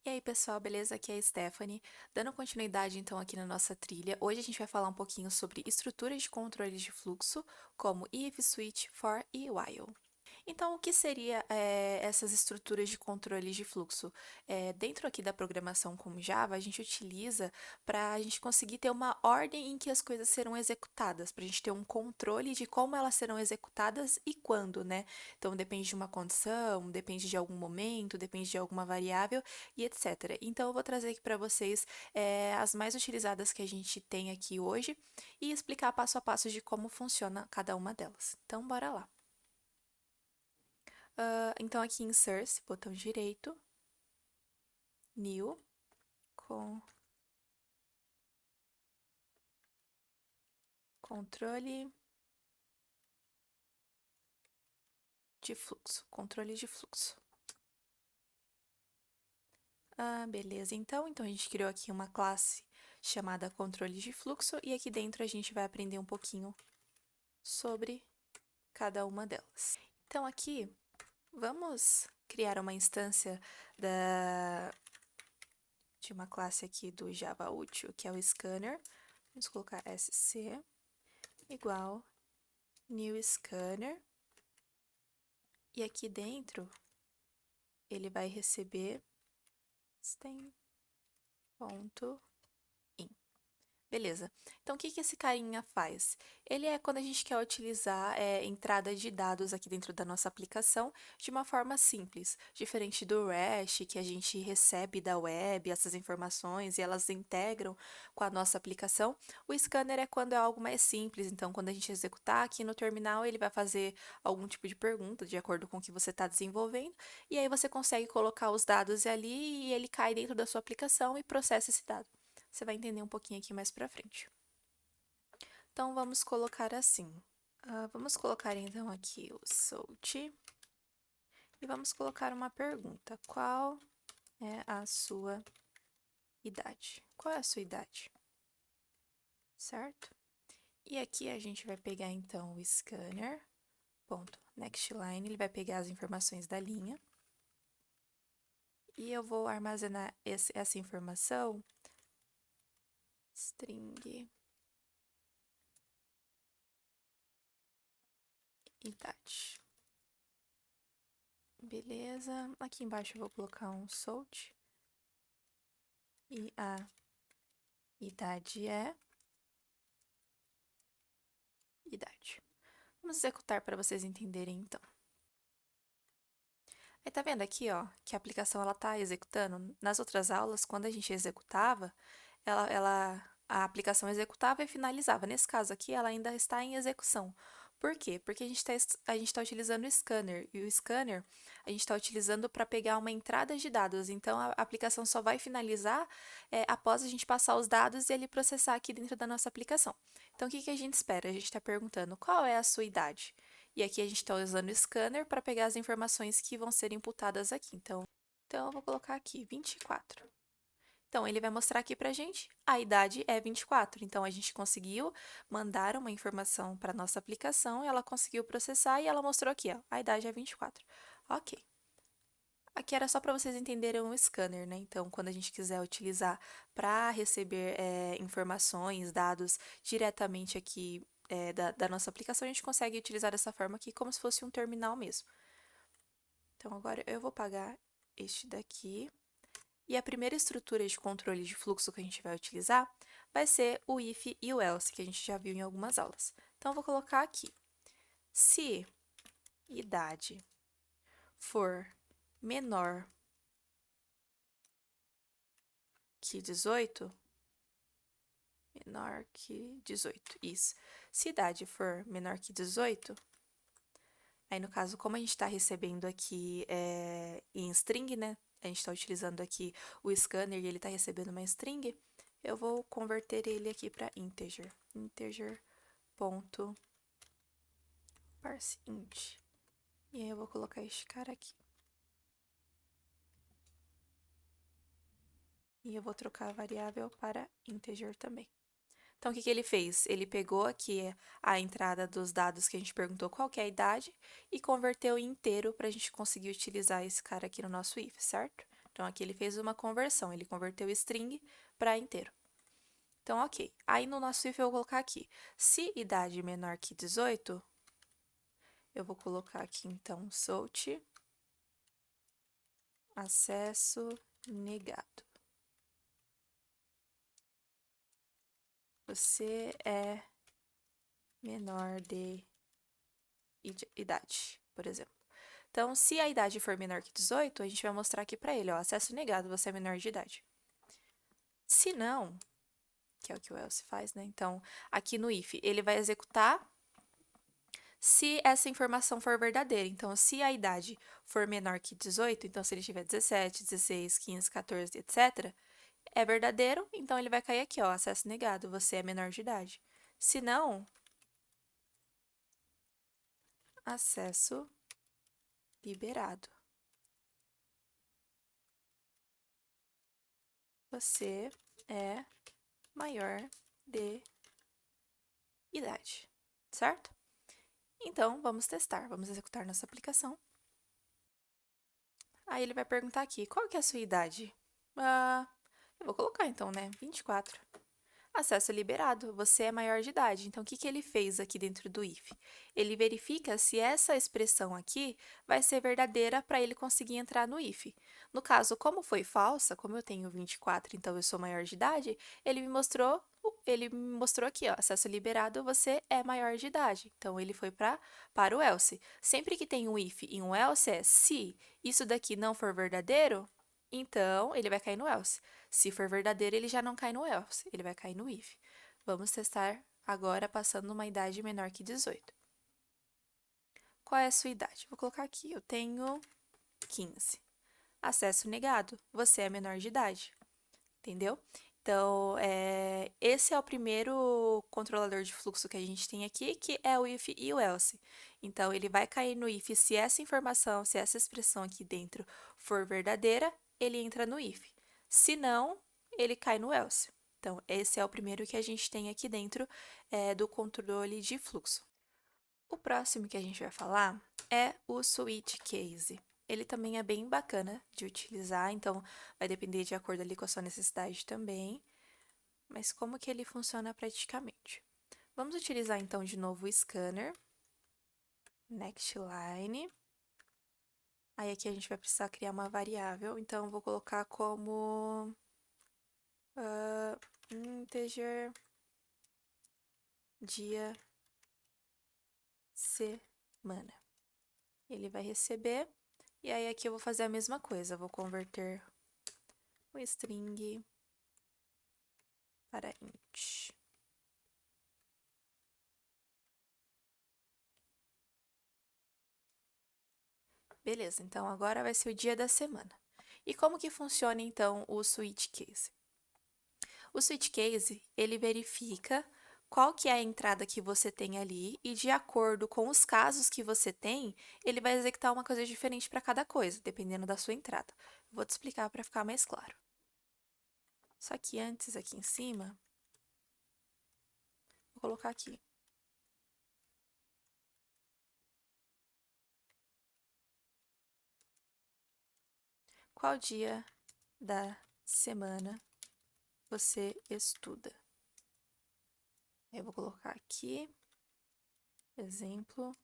E aí, pessoal, beleza? Aqui é a Stephanie, dando continuidade então aqui na nossa trilha. Hoje a gente vai falar um pouquinho sobre estruturas de controles de fluxo, como if, switch, for e while. Então, o que seria essas estruturas de controles de fluxo? Dentro aqui da programação com Java, a gente utiliza para a gente conseguir ter uma ordem em que as coisas serão executadas, para a gente ter um controle de como elas serão executadas e quando, né? Então, depende de uma condição, depende de algum momento, depende de alguma variável e etc. Então, eu vou trazer aqui para vocês as mais utilizadas que a gente tem aqui hoje e explicar passo a passo de como funciona cada uma delas. Então, bora lá. Então, aqui em Source, botão direito, New, com controle de fluxo, controle de fluxo. Beleza, então a gente criou aqui uma classe chamada controle de fluxo e aqui dentro a gente vai aprender um pouquinho sobre cada uma delas. Então, aqui, vamos criar uma instância de uma classe aqui do Java útil, que é o scanner. Vamos colocar sc igual new scanner. E aqui dentro, ele vai receber stem.in. Beleza. Então, o que que esse carinha faz? Ele é quando a gente quer utilizar entrada de dados aqui dentro da nossa aplicação de uma forma simples, diferente do REST, que a gente recebe da web essas informações e elas integram com a nossa aplicação. O scanner é quando é algo mais simples, então, quando a gente executar aqui no terminal, ele vai fazer algum tipo de pergunta de acordo com o que você está desenvolvendo, e aí você consegue colocar os dados ali e ele cai dentro da sua aplicação e processa esse dado. Você vai entender um pouquinho aqui mais pra frente. Então, vamos colocar assim. Vamos colocar então aqui o SOUT e vamos colocar uma pergunta. Qual é a sua idade? Qual é a sua idade? Certo? E aqui a gente vai pegar então o scanner, ponto, nextLine, ele vai pegar as informações da linha. E eu vou armazenar essa informação, string idade. Beleza. Aqui embaixo eu vou colocar um SOUT. E a idade é idade. Vamos executar para vocês entenderem então. Aí tá vendo aqui, ó, que a aplicação ela tá executando. Nas outras aulas, quando a gente executava, a aplicação executava e finalizava. Nesse caso aqui, ela ainda está em execução. Por quê? Porque a gente tá utilizando o scanner, e o scanner a gente está utilizando para pegar uma entrada de dados. Então, a aplicação só vai finalizar após a gente passar os dados e ele processar aqui dentro da nossa aplicação. Então, o que que a gente espera? A gente está perguntando qual é a sua idade? E aqui a gente está usando o scanner para pegar as informações que vão ser imputadas aqui. Então eu vou colocar aqui 24. Então, ele vai mostrar aqui para a gente, a idade é 24. Então, a gente conseguiu mandar uma informação para nossa aplicação, ela conseguiu processar e ela mostrou aqui, ó, a idade é 24. Ok. Aqui era só para vocês entenderem o scanner, né? Então, quando a gente quiser utilizar para receber informações, dados diretamente aqui da nossa aplicação, a gente consegue utilizar dessa forma aqui como se fosse um terminal mesmo. Então, agora eu vou apagar este daqui. E a primeira estrutura de controle de fluxo que a gente vai utilizar vai ser o if e o else, que a gente já viu em algumas aulas. Então, eu vou colocar aqui. Se idade for menor que 18, menor que 18, isso. Se idade for menor que 18, aí no caso, como a gente está recebendo aqui em string, né? A gente está utilizando aqui o scanner e ele está recebendo uma string, eu vou converter ele aqui para integer. Integer.parseInt. E aí eu vou colocar este cara aqui. E eu vou trocar a variável para integer também. Então, o que que ele fez? Ele pegou aqui a entrada dos dados que a gente perguntou qual que é a idade e converteu em inteiro para a gente conseguir utilizar esse cara aqui no nosso if, certo? Então, aqui ele fez uma conversão, ele converteu string para inteiro. Então, ok. Aí, no nosso if, eu vou colocar aqui. Se idade menor que 18, eu vou colocar aqui, então, solt, acesso negado. Você é menor de idade, por exemplo. Então, se a idade for menor que 18, a gente vai mostrar aqui para ele, ó, acesso negado, você é menor de idade. Se não, que é o que o else faz, né? Então, aqui no if, ele vai executar se essa informação for verdadeira. Então, se a idade for menor que 18, então se ele tiver 17, 16, 15, 14, etc., é verdadeiro, então ele vai cair aqui, ó, acesso negado, você é menor de idade. Se não, acesso liberado. Você é maior de idade, certo? Então, vamos testar, vamos executar nossa aplicação. Aí ele vai perguntar aqui, qual que é a sua idade? Eu vou colocar então, né, 24. Acesso liberado, você é maior de idade. Então, o que que ele fez aqui dentro do if? Ele verifica se essa expressão aqui vai ser verdadeira para ele conseguir entrar no if. No caso, como foi falsa, como eu tenho 24, então eu sou maior de idade, ele me mostrou aqui, ó, acesso liberado, você é maior de idade. Então, ele foi para o else. Sempre que tem um if e um else, é se isso daqui não for verdadeiro, então ele vai cair no else. Se for verdadeiro, ele já não cai no else, ele vai cair no if. Vamos testar agora passando uma idade menor que 18. Qual é a sua idade? Vou colocar aqui, eu tenho 15. Acesso negado, você é menor de idade, entendeu? Então, esse é o primeiro controlador de fluxo que a gente tem aqui, que é o if e o else. Então, ele vai cair no if se essa informação, se essa expressão aqui dentro for verdadeira, ele entra no if. Se não, ele cai no else. Então, esse é o primeiro que a gente tem aqui dentro do controle de fluxo. O próximo que a gente vai falar é o switch case. Ele também é bem bacana de utilizar, então vai depender de acordo ali com a sua necessidade também. Mas como que ele funciona praticamente? Vamos utilizar então de novo o scanner, next line. Aí aqui a gente vai precisar criar uma variável, então eu vou colocar como integer dia semana. Ele vai receber, e aí aqui eu vou fazer a mesma coisa, eu vou converter o string para int. Beleza, então agora vai ser o dia da semana. E como que funciona então o switch case? O switch case, ele verifica qual que é a entrada que você tem ali e de acordo com os casos que você tem, ele vai executar uma coisa diferente para cada coisa, dependendo da sua entrada. Vou te explicar para ficar mais claro. Só que antes, aqui em cima, vou colocar aqui. Qual dia da semana você estuda? Eu vou colocar aqui, exemplo,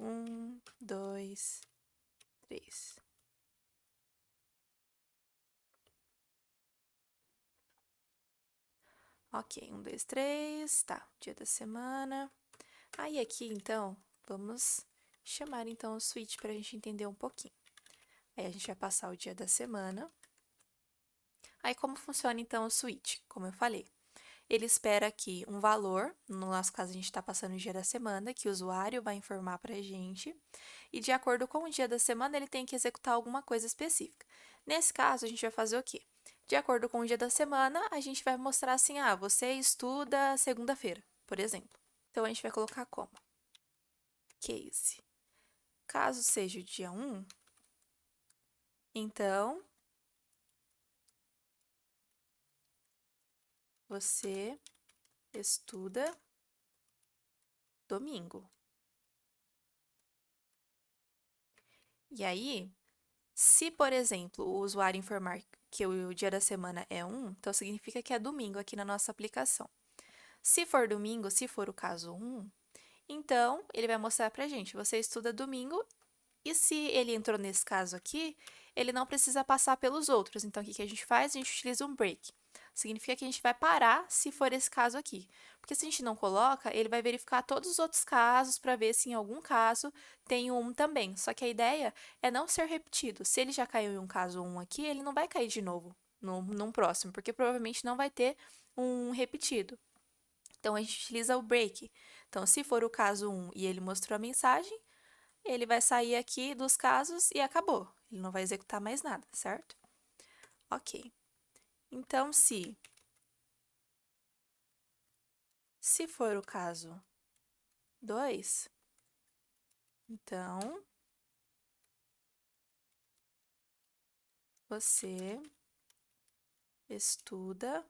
1, 2, 3. Ok, 1, 2, 3, tá, dia da semana. Aí aqui, então, vamos chamar então o switch para a gente entender um pouquinho. Aí a gente vai passar o dia da semana. Aí como funciona então o switch? Como eu falei, ele espera aqui um valor, no nosso caso a gente está passando o dia da semana, que o usuário vai informar para a gente, e de acordo com o dia da semana ele tem que executar alguma coisa específica. Nesse caso, a gente vai fazer o quê? De acordo com o dia da semana, a gente vai mostrar assim, você estuda segunda-feira, por exemplo. Então, a gente vai colocar como? Case. Caso seja o dia 1, então, você estuda domingo. E aí, Se, por exemplo, o usuário informar que o dia da semana é 1, então significa que é domingo aqui na nossa aplicação. Se for domingo, se for o caso 1, então ele vai mostrar pra gente, você estuda domingo, e se ele entrou nesse caso aqui, ele não precisa passar pelos outros. Então, o que a gente faz? A gente utiliza um break. Significa que a gente vai parar se for esse caso aqui. Porque se a gente não coloca, ele vai verificar todos os outros casos para ver se em algum caso tem um também. Só que a ideia é não ser repetido. Se ele já caiu em um caso um aqui, ele não vai cair de novo num próximo, porque provavelmente não vai ter um repetido. Então a gente utiliza o break. Então, se for o caso um e ele mostrou a mensagem, ele vai sair aqui dos casos e acabou. Ele não vai executar mais nada, certo? Ok. Então, se for o caso 2, então você estuda,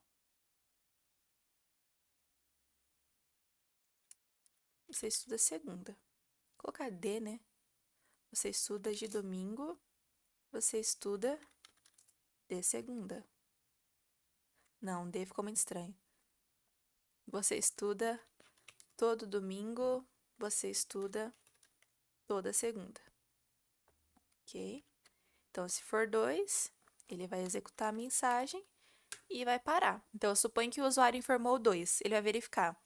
segunda. Vou colocar D, né? Você estuda de domingo, você estuda de segunda. Não, D ficou muito estranho. Você estuda todo domingo, você estuda toda segunda. Ok? Então, se for 2, ele vai executar a mensagem e vai parar. Então, eu suponho que o usuário informou 2. Ele vai verificar.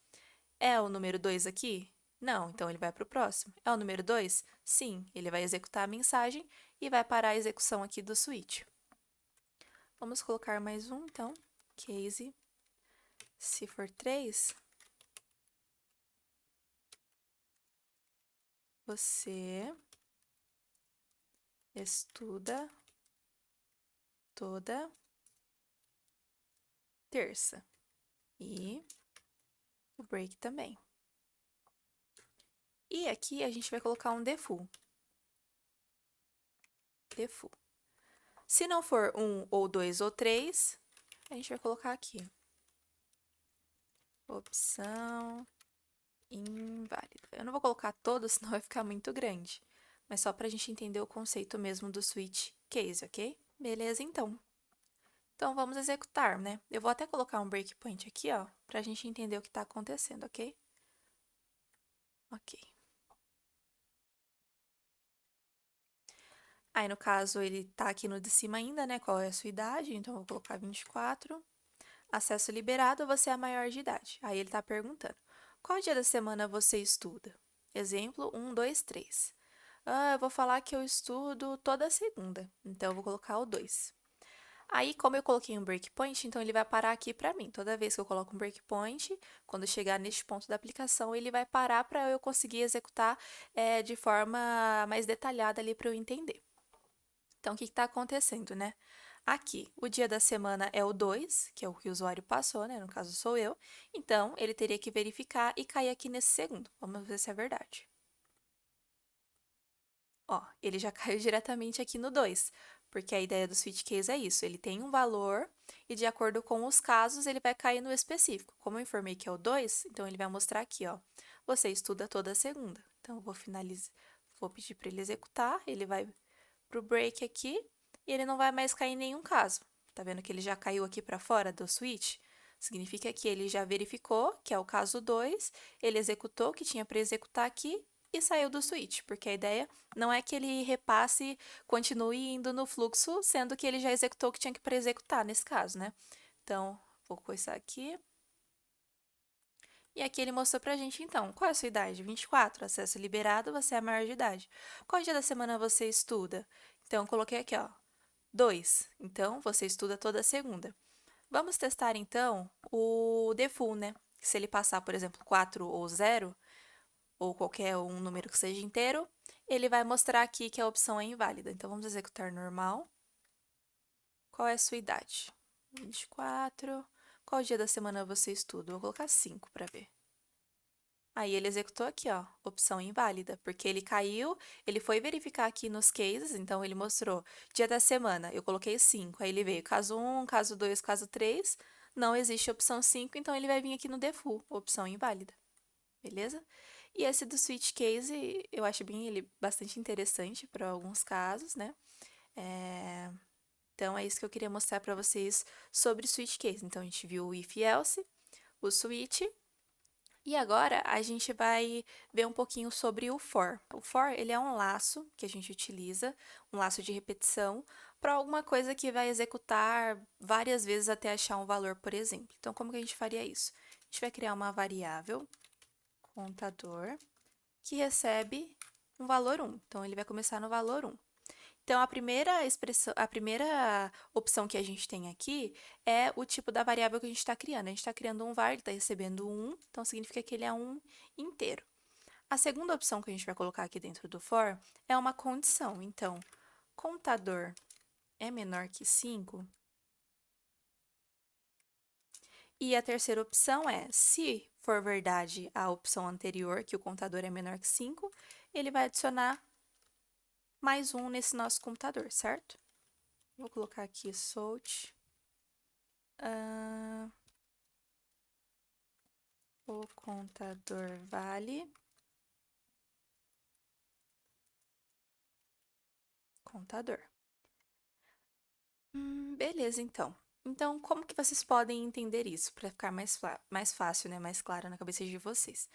É o número 2 aqui? Não, então ele vai para o próximo. É o número 2? Sim, ele vai executar a mensagem e vai parar a execução aqui do switch. Vamos colocar mais um, então. Case. Se for 3, você estuda toda terça. E o break também. E aqui a gente vai colocar um default. Default. Se não for 1 ou 2 ou 3, a gente vai colocar aqui. Opção inválida. Eu não vou colocar todos, senão vai ficar muito grande. Mas só para a gente entender o conceito mesmo do switch case, ok? Beleza, então. Então, vamos executar, né? Eu vou até colocar um breakpoint aqui, ó, para a gente entender o que está acontecendo, ok? Ok. Aí, no caso, ele tá aqui no de cima ainda, né? Qual é a sua idade? Então, eu vou colocar 24. Acesso liberado, você é maior de idade. Aí, ele tá perguntando, qual dia da semana você estuda? Exemplo, 1, 2, 3. Ah, eu vou falar que eu estudo toda segunda, então eu vou colocar o 2. Aí, como eu coloquei um breakpoint, então ele vai parar aqui para mim. Toda vez que eu coloco um breakpoint, quando chegar neste ponto da aplicação, ele vai parar para eu conseguir executar de forma mais detalhada ali para eu entender. Então, o que está acontecendo, né? Aqui, o dia da semana é o 2, que é o que o usuário passou, né? No caso, sou eu. Então, ele teria que verificar e cair aqui nesse segundo. Vamos ver se é verdade. Ó, ele já caiu diretamente aqui no 2, porque a ideia do switch case é isso, ele tem um valor e de acordo com os casos ele vai cair no específico. Como eu informei que é o 2, então ele vai mostrar aqui, ó, você estuda toda segunda. Então eu vou finalizar, vou pedir para ele executar, ele vai pro break aqui e ele não vai mais cair em nenhum caso. Tá vendo que ele já caiu aqui para fora do switch? Significa que ele já verificou, que é o caso 2, ele executou o que tinha para executar aqui e saiu do switch, porque a ideia não é que ele repasse, continue indo no fluxo, sendo que ele já executou o que tinha que para executar nesse caso, né? Então, vou coisar aqui. E aqui ele mostrou pra gente, então, qual é a sua idade? 24, acesso liberado, você é maior de idade. Qual dia da semana você estuda? Então, eu coloquei aqui, ó, 2. Então, você estuda toda segunda. Vamos testar, então, o default, né? Se ele passar, por exemplo, 4 ou 0, ou qualquer um número que seja inteiro, ele vai mostrar aqui que a opção é inválida. Então, vamos executar normal. Qual é a sua idade? 24. Qual dia da semana você estuda? Vou colocar 5 para ver. Aí ele executou aqui, ó, opção inválida, porque ele caiu, ele foi verificar aqui nos cases, então ele mostrou dia da semana, eu coloquei 5, aí ele veio caso 1, caso 2, caso 3, não existe opção 5, então ele vai vir aqui no default, opção inválida, beleza? E esse do switch case, eu acho bem ele bastante interessante para alguns casos, né? Então, é isso que eu queria mostrar para vocês sobre switch case. Então, a gente viu o if e else, o switch, e agora a gente vai ver um pouquinho sobre o for. O for, ele é um laço que a gente utiliza, um laço de repetição, para alguma coisa que vai executar várias vezes até achar um valor, por exemplo. Então, como que a gente faria isso? A gente vai criar uma variável, contador, que recebe um valor 1. Então, ele vai começar no valor 1. Então, a primeira opção que a gente tem aqui é o tipo da variável que a gente está criando. A gente está criando um var, ele está recebendo um, então significa que ele é um inteiro. A segunda opção que a gente vai colocar aqui dentro do for é uma condição. Então, contador é menor que 5. E a terceira opção é, se for verdade a opção anterior, que o contador é menor que 5, ele vai adicionar mais um nesse nosso computador, certo? Vou colocar aqui solt. O contador vale. Contador. Beleza, então. Então, como que vocês podem entender isso para ficar mais fácil, né? Mais claro na cabeça de vocês?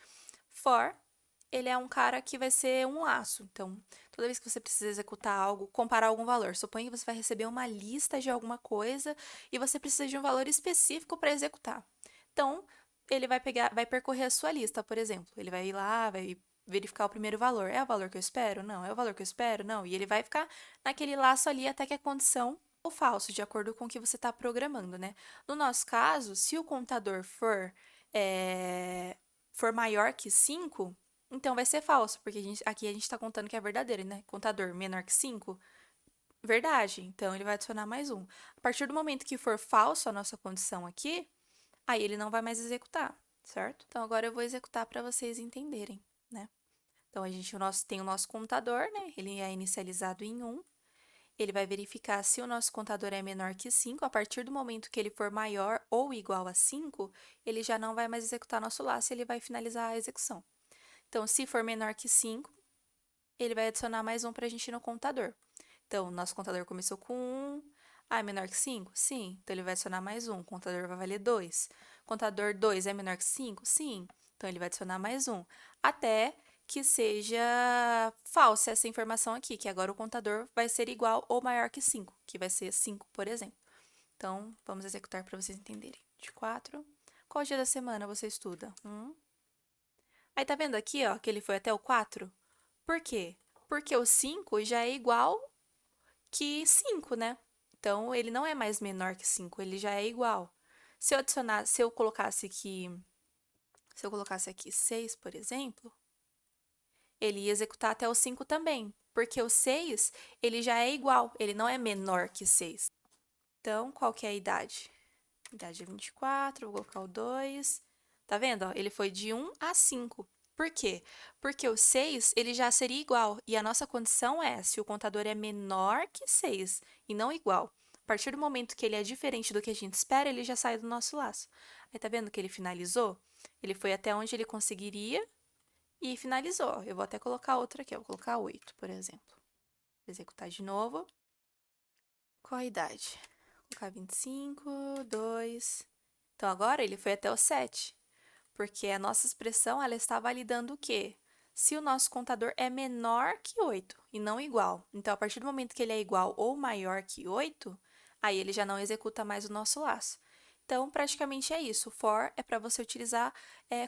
For, ele é um cara que vai ser um laço. Então, toda vez que você precisa executar algo, comparar algum valor. Suponha que você vai receber uma lista de alguma coisa e você precisa de um valor específico para executar. Então, ele vai percorrer a sua lista, por exemplo. Ele vai ir lá, vai verificar o primeiro valor. É o valor que eu espero? Não. É o valor que eu espero? Não. E ele vai ficar naquele laço ali até que a condição ou falso, de acordo com o que você está programando, né? No nosso caso, se o contador for maior que 5, então vai ser falso, porque aqui a gente está contando que é verdadeiro, né? Contador menor que 5, verdade. Então ele vai adicionar mais um. A partir do momento que for falso a nossa condição aqui, aí ele não vai mais executar, certo? Então agora eu vou executar para vocês entenderem, né? Então tem o nosso contador, né? Ele é inicializado em 1. Ele vai verificar se o nosso contador é menor que 5. A partir do momento que ele for maior ou igual a 5, ele já não vai mais executar nosso laço, ele vai finalizar a execução. Então, se for menor que 5, ele vai adicionar mais um para a gente no contador. Então, nosso contador começou com 1. Ah, é menor que 5? Sim. Então, ele vai adicionar mais um. O contador vai valer 2. Contador 2 é menor que 5? Sim. Então, ele vai adicionar mais um. Até que seja falsa essa informação aqui, que agora o contador vai ser igual ou maior que 5, que vai ser 5, por exemplo. Então, vamos executar para vocês entenderem. 24. Qual dia da semana você estuda? Aí tá vendo aqui, ó, que ele foi até o 4? Por quê? Porque o 5 já é igual que 5, né? Então, ele não é mais menor que 5, ele já é igual. Se eu colocasse aqui 6, por exemplo, ele ia executar até o 5 também, porque o 6, ele já é igual, ele não é menor que 6. Então, qual que é a idade? A idade é 24, vou colocar o 2. Tá vendo? Ó? Ele foi de 1 a 5. Por quê? Porque o 6, ele já seria igual, e a nossa condição é se o contador é menor que 6 e não igual. A partir do momento que ele é diferente do que a gente espera, ele já sai do nosso laço. Aí tá vendo que ele finalizou? Ele foi até onde ele conseguiria e finalizou. Eu vou até colocar outra aqui, eu vou colocar 8, por exemplo. Vou executar de novo. Qual a idade? Vou colocar 25, 2. Então agora ele foi até o 7, porque a nossa expressão ela está validando o quê? Se o nosso contador é menor que 8 e não igual. Então, a partir do momento que ele é igual ou maior que 8, aí ele já não executa mais o nosso laço. Então, praticamente é isso. O for é para você utilizar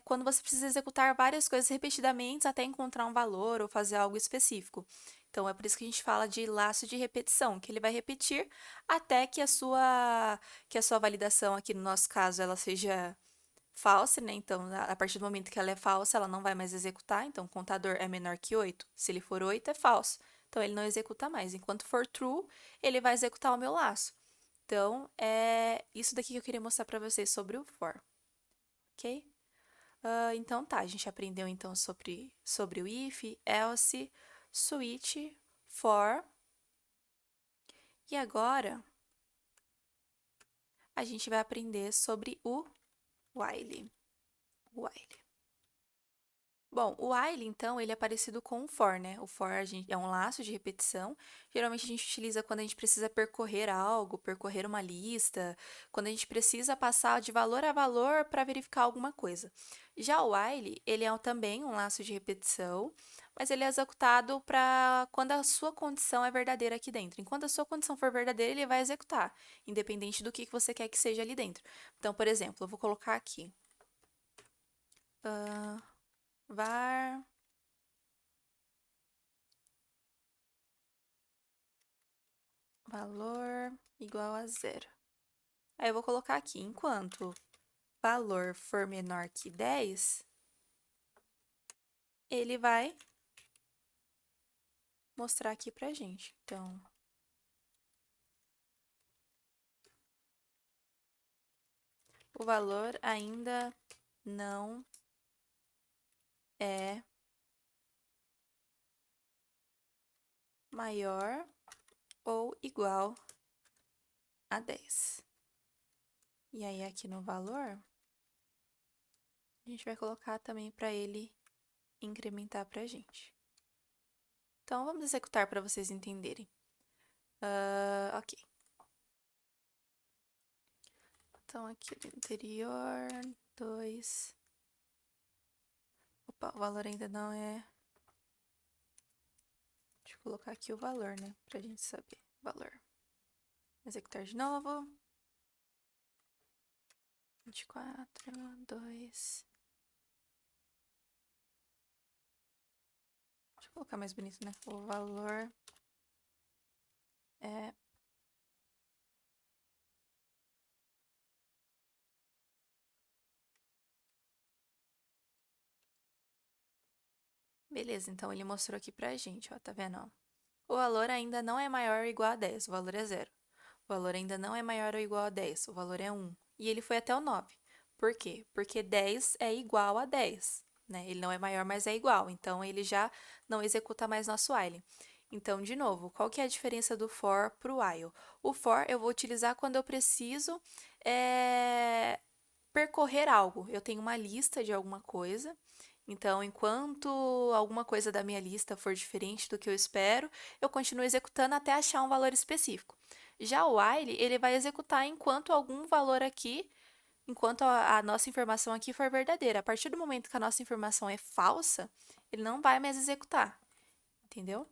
quando você precisa executar várias coisas repetidamente até encontrar um valor ou fazer algo específico. Então, é por isso que a gente fala de laço de repetição, que ele vai repetir até que a sua validação aqui no nosso caso ela seja falsa, né? Então, a partir do momento que ela é falsa, ela não vai mais executar. Então, o contador é menor que 8. Se ele for 8, é falso. Então, ele não executa mais. Enquanto for true, ele vai executar o meu laço. Então, é isso daqui que eu queria mostrar para vocês sobre o for, ok? Então, tá, a gente aprendeu então sobre o if, else, switch, for. E agora, a gente vai aprender sobre o while. While. Bom, o while, então, ele é parecido com o for, né? O for é um laço de repetição. Geralmente a gente utiliza quando a gente precisa percorrer algo, percorrer uma lista, quando a gente precisa passar de valor a valor para verificar alguma coisa. Já o while, ele é também um laço de repetição, mas ele é executado para quando a sua condição é verdadeira aqui dentro. Enquanto a sua condição for verdadeira, ele vai executar, independente do que você quer que seja ali dentro. Então, por exemplo, eu vou colocar aqui. Var valor igual a zero. Aí eu vou colocar aqui, enquanto valor for menor que 10, ele vai mostrar aqui pra gente. Então, o valor ainda não é maior ou igual a 10. E aí, aqui no valor, a gente vai colocar também para ele incrementar pra gente. Então, vamos executar para vocês entenderem. Ok. Então, aqui no interior, 2. Opa, o valor ainda não é. Deixa eu colocar aqui o valor, né? Pra gente saber. Valor. Executar de novo. 24, 2. Deixa eu colocar mais bonito, né? O valor é. Beleza, então ele mostrou aqui pra gente, ó, tá vendo? Ó? O valor ainda não é maior ou igual a 10, o valor é zero. O valor ainda não é maior ou igual a 10, o valor é 1. E ele foi até o 9. Por quê? Porque 10 é igual a 10, né? Ele não é maior, mas é igual. Então, ele já não executa mais nosso while. Então, de novo, qual que é a diferença do for para o while? O for eu vou utilizar quando eu preciso percorrer algo. Eu tenho uma lista de alguma coisa. Então, enquanto alguma coisa da minha lista for diferente do que eu espero, eu continuo executando até achar um valor específico. Já o while, ele vai executar enquanto algum valor aqui, enquanto a nossa informação aqui for verdadeira. A partir do momento que a nossa informação é falsa, ele não vai mais executar, entendeu?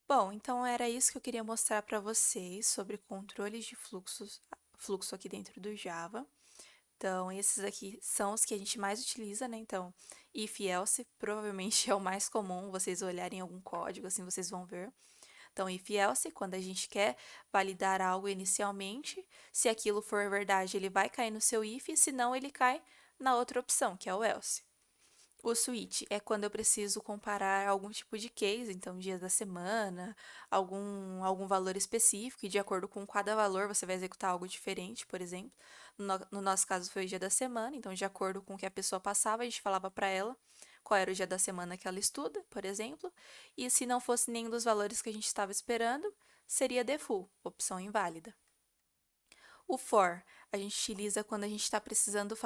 Bom, então era isso que eu queria mostrar para vocês sobre controles de fluxo aqui dentro do Java. Então, esses aqui são os que a gente mais utiliza, né? Então, if else provavelmente é o mais comum, vocês olharem algum código, assim vocês vão ver. Então, if else, quando a gente quer validar algo inicialmente, se aquilo for verdade, ele vai cair no seu if, se não, ele cai na outra opção, que é o else. O switch é quando eu preciso comparar algum tipo de case, então dias da semana, algum valor específico, e de acordo com cada valor você vai executar algo diferente, por exemplo. No nosso caso foi o dia da semana, então de acordo com o que a pessoa passava, a gente falava para ela qual era o dia da semana que ela estuda, por exemplo, e se não fosse nenhum dos valores que a gente estava esperando, seria default, opção inválida. O for a gente utiliza quando a gente está precisando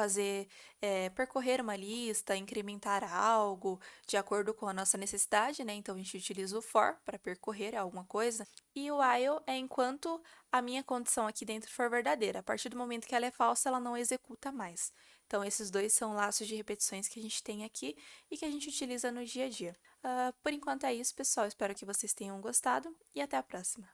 percorrer uma lista, incrementar algo de acordo com a nossa necessidade, né? Então a gente utiliza o for para percorrer alguma coisa. E o while é enquanto a minha condição aqui dentro for verdadeira. A partir do momento que ela é falsa, ela não executa mais. Então, esses dois são laços de repetições que a gente tem aqui e que a gente utiliza no dia a dia. Por enquanto é isso, pessoal. Espero que vocês tenham gostado e até a próxima.